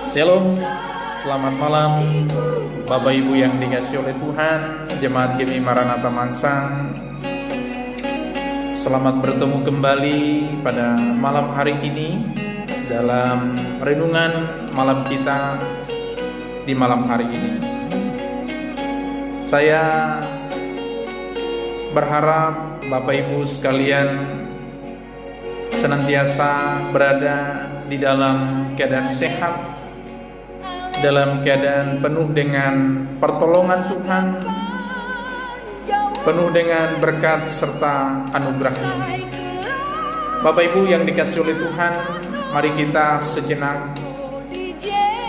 Shalom, selamat malam Bapak Ibu yang dikasihi oleh Tuhan, Jemaat GMI Maranatha Mangsang. Selamat bertemu kembali pada malam hari ini dalam renungan malam kita di malam hari ini. Saya berharap Bapak Ibu sekalian senantiasa berada di dalam keadaan sehat, dalam keadaan penuh dengan pertolongan Tuhan, penuh dengan berkat serta anugerah-Nya. Bapak Ibu yang dikasihi oleh Tuhan, mari kita sejenak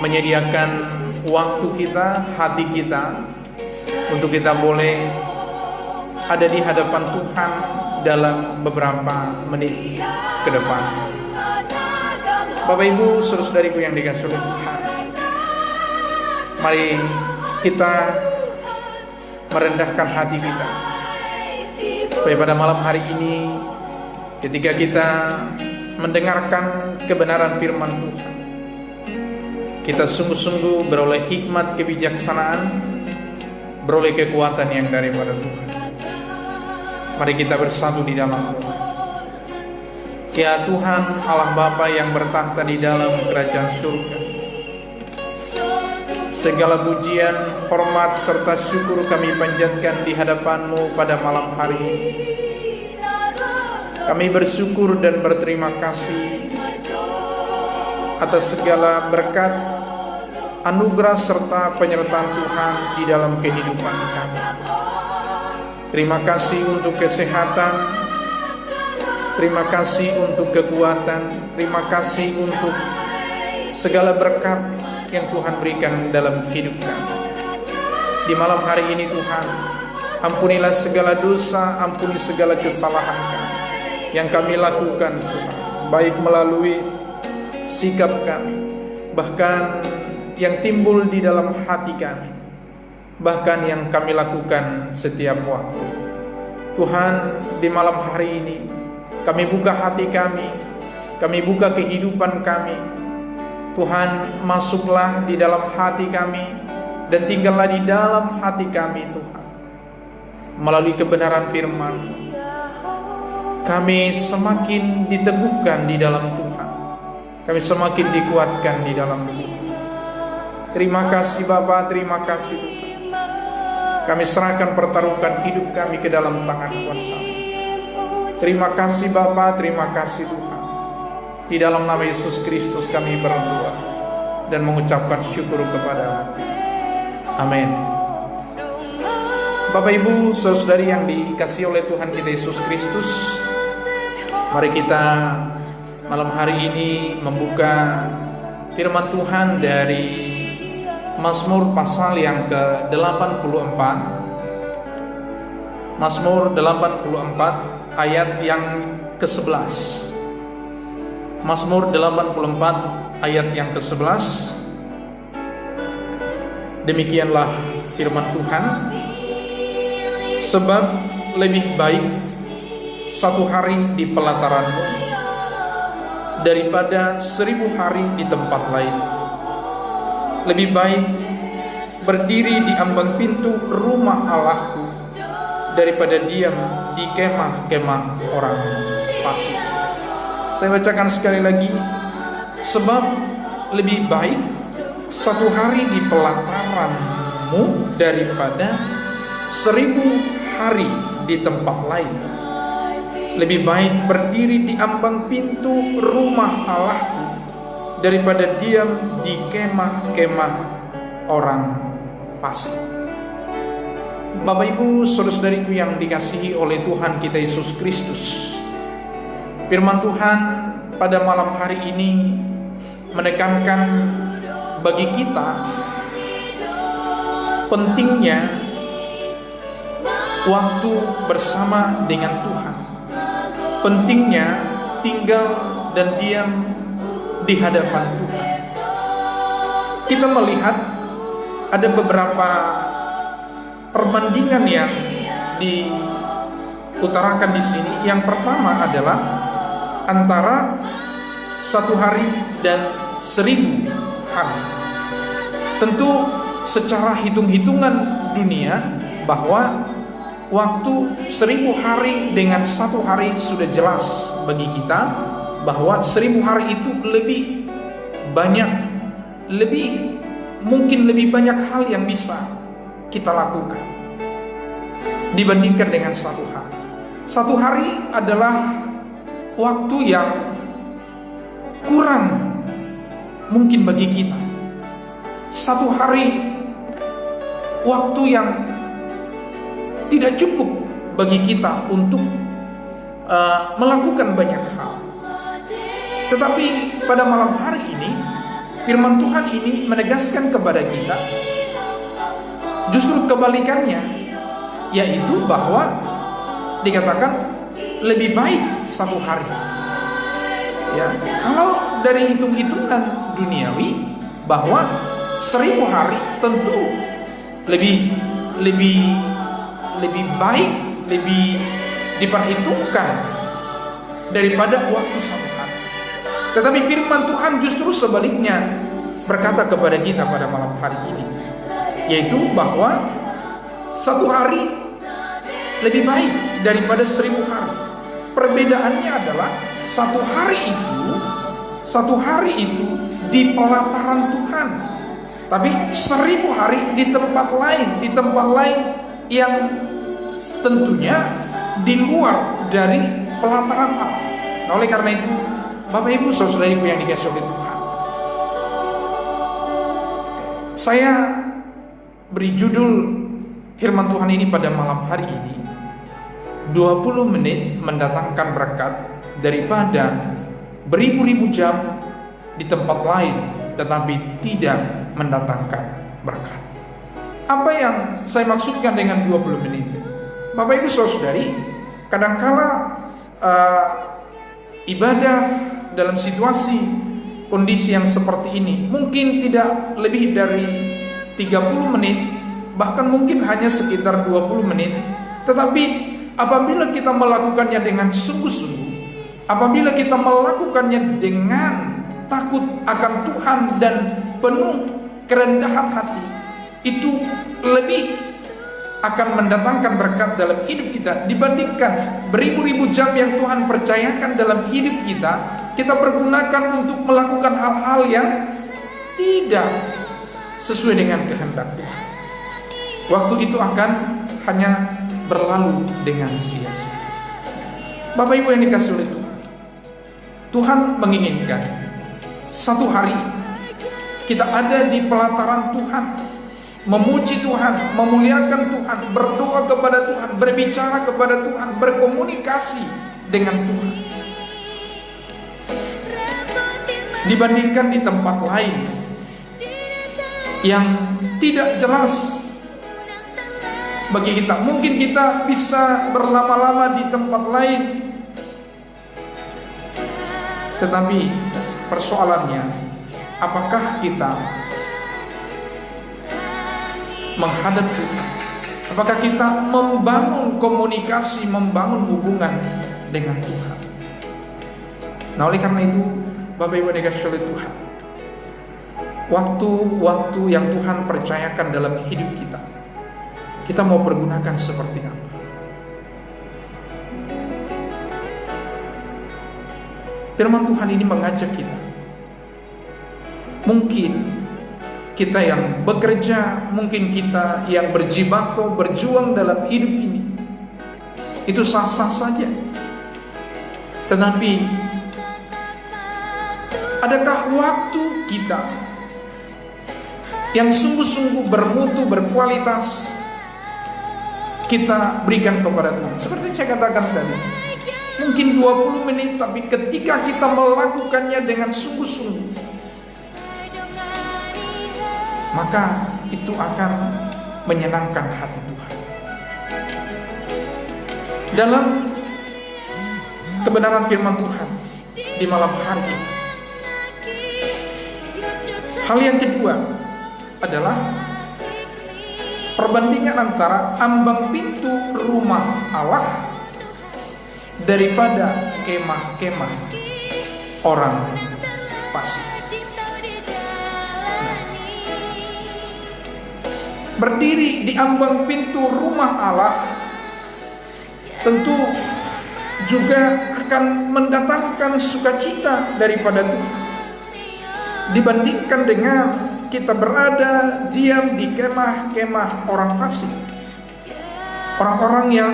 menyediakan waktu kita, hati kita, untuk kita boleh ada di hadapan Tuhan dalam beberapa menit ke depan. Bapak Ibu, saudara-saudariku yang dikasihi oleh Tuhan, mari kita merendahkan hati kita, supaya pada malam hari ini ketika kita mendengarkan kebenaran firman Tuhan, kita sungguh-sungguh beroleh hikmat kebijaksanaan, beroleh kekuatan yang daripada Tuhan. Mari kita bersatu di dalam doa. Ya Tuhan Allah Bapa yang bertahta di dalam kerajaan surga, segala pujian, hormat serta syukur kami panjatkan di hadapan-Mu pada malam hari ini. Kami bersyukur dan berterima kasih atas segala berkat, anugerah serta penyertaan Tuhan di dalam kehidupan kami. Terima kasih untuk kesehatan, terima kasih untuk kekuatan, terima kasih untuk segala berkat yang Tuhan berikan dalam hidup kami. Di malam hari ini Tuhan, ampunilah segala dosa, ampuni segala kesalahan kami yang kami lakukan Tuhan, baik melalui sikap kami, bahkan yang timbul di dalam hati kami, bahkan yang kami lakukan setiap waktu. Tuhan, di malam hari ini kami buka hati kami buka kehidupan kami. Tuhan, masuklah di dalam hati kami dan tinggallah di dalam hati kami Tuhan. Melalui kebenaran firman, kami semakin diteguhkan di dalam Tuhan, kami semakin dikuatkan di dalam Tuhan. Terima kasih Bapa, terima kasih Tuhan. Kami serahkan pertaruhkan hidup kami ke dalam tangan kuasa. Terima kasih Bapa, terima kasih Tuhan. Di dalam nama Yesus Kristus kami berdoa dan mengucapkan syukur kepada-Mu. Amin. Bapak Ibu, saudari yang dikasihi oleh Tuhan kita Yesus Kristus, mari kita malam hari ini membuka firman Tuhan dari Mazmur pasal yang ke-84. Mazmur 84 ayat yang ke-11. Mazmur 84 ayat yang ke-11. Demikianlah firman Tuhan. Sebab lebih baik satu hari di pelataran-Mu daripada 1000 hari di tempat lain. Lebih baik berdiri di ambang pintu rumah Allahku daripada diam di kemah-kemah orang fasik. Saya bacakan sekali lagi. Sebab lebih baik satu hari di pelataran-Mu daripada 1000 hari di tempat lain. Lebih baik berdiri di ambang pintu rumah Allahku daripada diam di kemah-kemah orang fasik. Bapak Ibu, saudara-saudariku yang dikasihi oleh Tuhan kita Yesus Kristus, firman Tuhan pada malam hari ini menekankan bagi kita pentingnya waktu bersama dengan Tuhan, pentingnya tinggal dan diam di hadapan Tuhan. Kita melihat ada beberapa perbandingan yang diutarakan di sini. Yang pertama adalah antara 1 hari dan 1000 hari. Tentu secara hitung-hitungan dunia bahwa waktu 1000 hari dengan 1 hari sudah jelas bagi kita bahwa 1000 hari itu lebih banyak, mungkin lebih banyak hal yang bisa kita lakukan dibandingkan dengan 1 hari. 1 hari adalah waktu yang kurang mungkin bagi kita. 1 hari waktu yang tidak cukup bagi kita untuk melakukan banyak hal. Tetapi pada malam hari ini firman Tuhan ini menegaskan kepada kita justru kebalikannya, yaitu bahwa dikatakan lebih baik 1 hari. Ya, kalau dari hitung-hitungan duniawi bahwa 1000 hari tentu lebih baik, lebih diperhitungkan daripada waktu 1 hari. Tetapi firman Tuhan justru sebaliknya berkata kepada kita pada malam hari ini, yaitu bahwa 1 hari lebih baik daripada 1000 hari. Perbedaannya adalah 1 hari itu di pelataran Tuhan, tapi 1000 hari di tempat lain yang tentunya di luar dari pelataran Allah. Nah, oleh karena itu, Bapak Ibu Saudara-saudariku yang dikasihi oleh Tuhan, saya beri judul firman Tuhan ini pada malam hari ini, 20 menit mendatangkan berkat daripada beribu-ribu jam di tempat lain tetapi tidak mendatangkan berkat. Apa yang saya maksudkan dengan 20 menit? Bapak Ibu Saudari, kadangkala ibadah dalam situasi kondisi yang seperti ini mungkin tidak lebih dari 30 menit, bahkan mungkin hanya sekitar 20 menit. Tetapi apabila kita melakukannya dengan sungguh-sungguh, apabila kita melakukannya dengan takut akan Tuhan dan penuh kerendahan hati, itu lebih akan mendatangkan berkat dalam hidup kita dibandingkan beribu-ribu jam yang Tuhan percayakan dalam hidup kita, kita pergunakan untuk melakukan hal-hal yang tidak sesuai dengan kehendak Tuhan. Waktu itu akan hanya berlalu dengan sia-sia. Bapak Ibu yang dikasihi oleh Tuhan, Tuhan menginginkan 1 hari kita ada di pelataran Tuhan, memuji Tuhan, memuliakan Tuhan, berdoa kepada Tuhan, berbicara kepada Tuhan, berkomunikasi dengan Tuhan, dibandingkan di tempat lain yang tidak jelas bagi kita. Mungkin kita bisa berlama-lama di tempat lain, tetapi persoalannya, apakah kita menghadap Tuhan? Apakah kita membangun komunikasi, membangun hubungan dengan Tuhan? Nah, oleh karena itu, Bapak Ibu yang dikasihi oleh Tuhan, waktu-waktu yang Tuhan percayakan dalam hidup kita mau pergunakan seperti apa? Firman Tuhan ini mengajak kita. Mungkin kita yang bekerja, mungkin kita yang berjibaku, berjuang dalam hidup ini, itu sah-sah saja. Tetapi adakah waktu kita yang sungguh-sungguh bermutu, berkualitas, kita berikan kepada Tuhan? Seperti saya katakan tadi, mungkin 20 menit, tapi ketika kita melakukannya dengan sungguh-sungguh, maka itu akan menyenangkan hati Tuhan. Dalam kebenaran firman Tuhan di malam hari ini, hal yang kedua adalah perbandingan antara ambang pintu rumah Allah daripada kemah-kemah orang fasik. berdiri di ambang pintu rumah Allah tentu juga akan mendatangkan sukacita daripada Tuhan, dibandingkan dengan kita berada diam di kemah-kemah orang fasik, orang-orang yang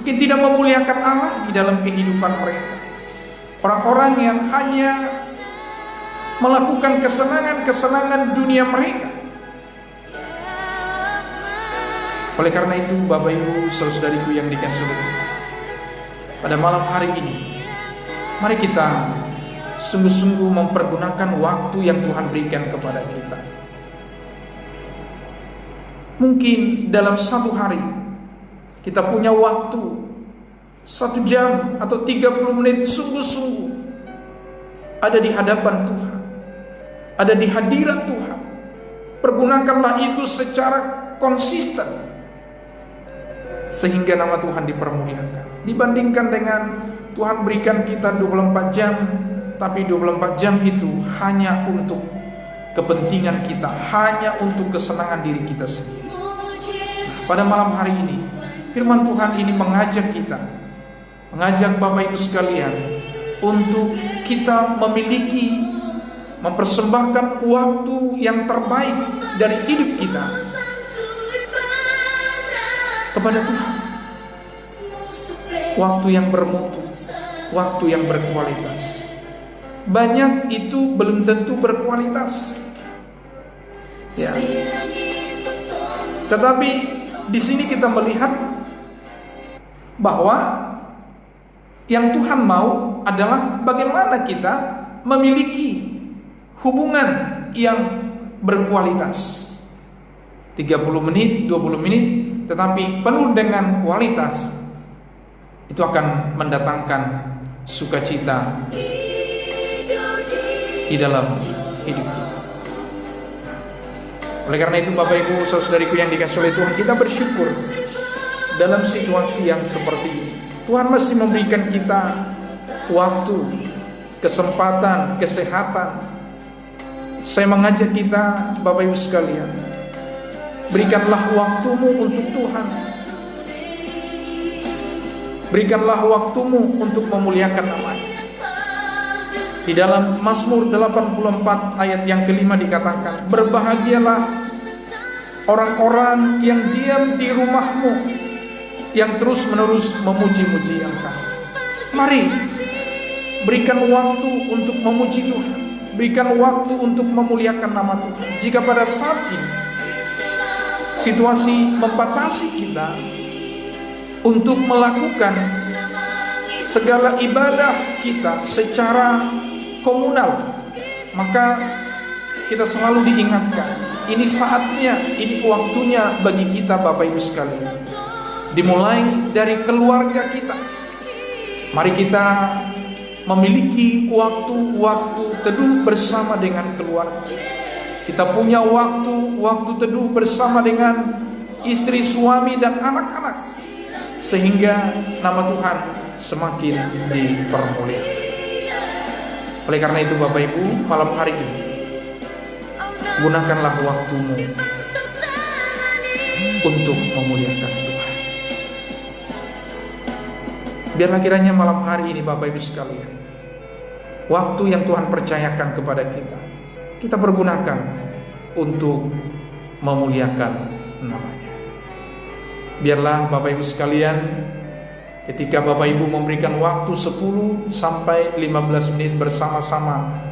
mungkin tidak memuliakan Allah di dalam kehidupan mereka, orang-orang yang hanya melakukan kesenangan-kesenangan dunia mereka. Oleh karena itu, Bapak Ibu saudariku yang dikasihi oleh Tuhan, pada malam hari ini mari kita sungguh-sungguh mempergunakan waktu yang Tuhan berikan kepada kita. Mungkin dalam satu hari kita punya waktu 1 jam atau 30 menit sungguh-sungguh ada di hadapan Tuhan, ada di hadirat Tuhan. Pergunakanlah itu secara konsisten sehingga nama Tuhan dipermuliakan. Dibandingkan dengan Tuhan berikan kita 24 jam, tapi 24 jam itu hanya untuk kepentingan kita, hanya untuk kesenangan diri kita sendiri. Pada malam hari ini firman Tuhan ini mengajak kita, mengajak Bapak Ibu sekalian untuk kita mempersembahkan waktu yang terbaik dari hidup kita kepada Tuhan. Waktu yang bermutu, waktu yang berkualitas. Banyak itu belum tentu berkualitas, ya. Tetapi di sini kita melihat bahwa yang Tuhan mau adalah bagaimana kita memiliki hubungan yang berkualitas. 30 menit, 20 menit, tetapi penuh dengan kualitas, itu akan mendatangkan sukacita di dalam hidup kita. Oleh karena itu Bapak Ibu saudariku yang dikasihi oleh Tuhan, kita bersyukur dalam situasi yang seperti ini. Tuhan masih memberikan kita waktu, kesempatan, kesehatan. Saya mengajak kita Bapak Ibu sekalian, berikanlah waktumu untuk Tuhan. Berikanlah waktumu untuk memuliakan nama-Nya. Di dalam Mazmur 84 ayat yang kelima dikatakan, berbahagialah orang-orang yang diam di rumahmu, yang terus-menerus memuji-muji Engkau. Mari berikan waktu untuk memuji Tuhan, berikan waktu untuk memuliakan nama Tuhan. Jika pada saat ini situasi membatasi kita untuk melakukan segala ibadah kita secara komunal, maka kita selalu diingatkan, ini saatnya, ini waktunya bagi kita Bapak Ibu sekalian. Dimulai dari keluarga kita. Mari kita memiliki waktu-waktu teduh bersama dengan keluarga. Kita punya waktu teduh bersama dengan istri, suami, dan anak-anak, sehingga nama Tuhan semakin dipermuliakan. Oleh karena itu Bapak Ibu, malam hari ini gunakanlah waktumu untuk memuliakan Tuhan. Biarlah kiranya malam hari ini Bapak Ibu sekalian, waktu yang Tuhan percayakan kepada kita pergunakan untuk memuliakan nama-Nya. Biarlah Bapak Ibu sekalian, ketika Bapak Ibu memberikan waktu 10 sampai 15 menit bersama-sama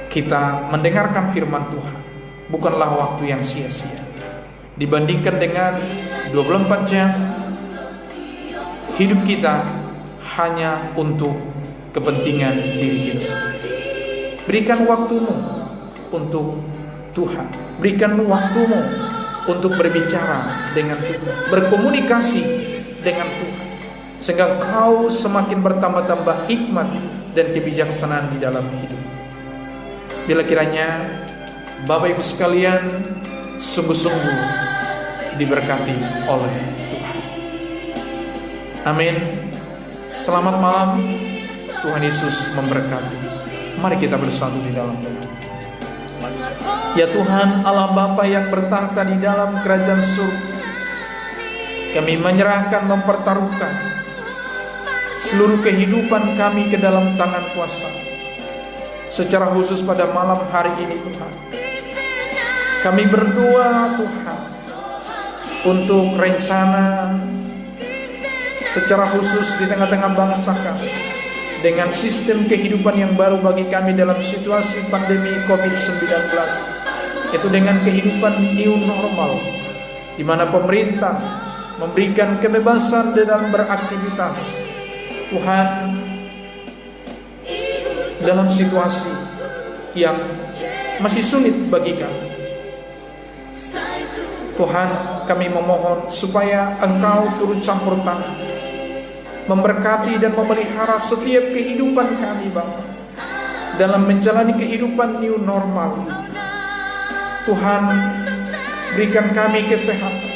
kita mendengarkan firman Tuhan, bukanlah waktu yang sia-sia. Dibandingkan dengan 24 jam hidup kita hanya untuk kepentingan diri kita sendiri. Berikan waktumu untuk Tuhan, berikan waktumu untuk berbicara dengan Tuhan, berkomunikasi dengan Tuhan, sehingga kau semakin bertambah-tambah hikmat dan kebijaksanaan di dalam hidup. Bila kiranya Bapak Ibu sekalian sungguh-sungguh diberkati oleh Tuhan. Amin. Selamat malam. Tuhan Yesus memberkati. Mari kita bersatu di dalam doa. Ya Tuhan Allah Bapa yang bertahta di dalam kerajaan surga, kami menyerahkan, mempertaruhkan seluruh kehidupan kami ke dalam tangan kuasa. Secara khusus pada malam hari ini Tuhan, kami berdoa Tuhan untuk rencana secara khusus di tengah-tengah bangsa kami, dengan sistem kehidupan yang baru bagi kami dalam situasi pandemi COVID-19, yaitu dengan kehidupan new normal, di mana pemerintah memberikan kebebasan dalam beraktivitas. Tuhan, dalam situasi yang masih sulit bagi kami, Tuhan, kami memohon supaya Engkau turut campur tangan, memberkati dan memelihara setiap kehidupan kami Bapa dalam menjalani kehidupan new normal. Tuhan, berikan kami kesehatan,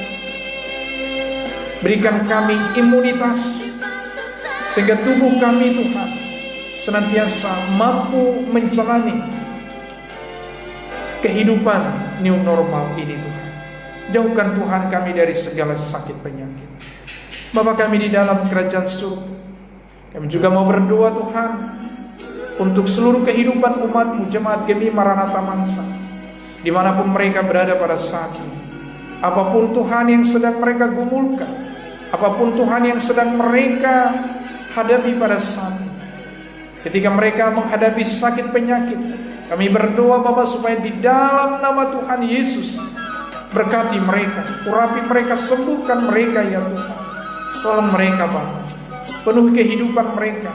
berikan kami imunitas, sehingga tubuh kami Tuhan senantiasa mampu menjalani kehidupan new normal ini Tuhan. Jauhkan Tuhan kami dari segala sakit penyakit. Bapa kami di dalam kerajaan surga, kami juga mau berdoa Tuhan untuk seluruh kehidupan umat-Mu, jemaat Gemi Maranatha Mangsa, dimanapun mereka berada pada saat ini. Apapun Tuhan yang sedang mereka gumulkan, apapun Tuhan yang sedang mereka hadapi pada saat ini, ketika mereka menghadapi sakit penyakit, kami berdoa Bapa supaya di dalam nama Tuhan Yesus berkati mereka, urapi mereka, sembuhkan mereka ya Tuhan. Tolong mereka Bapa, penuhi kehidupan mereka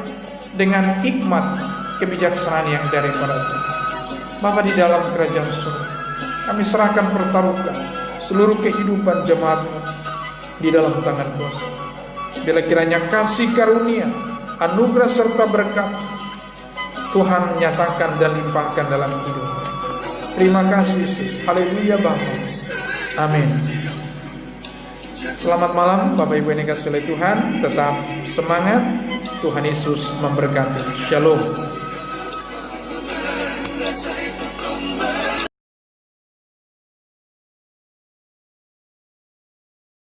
dengan hikmat kebijaksanaan yang daripada Tuhan. Bapa di dalam kerajaan surga, kami serahkan, pertaruhkan seluruh kehidupan jemaat-Mu di dalam tangan kuasa. Bila kiranya kasih karunia, anugerah serta berkat Tuhan nyatakan dan limpahkan dalam hidup. Terima kasih Yesus. Haleluya Bapa. Amin. Selamat malam Bapak Ibu yang dikasihi oleh Tuhan. Tetap semangat. Tuhan Yesus memberkati. Shalom.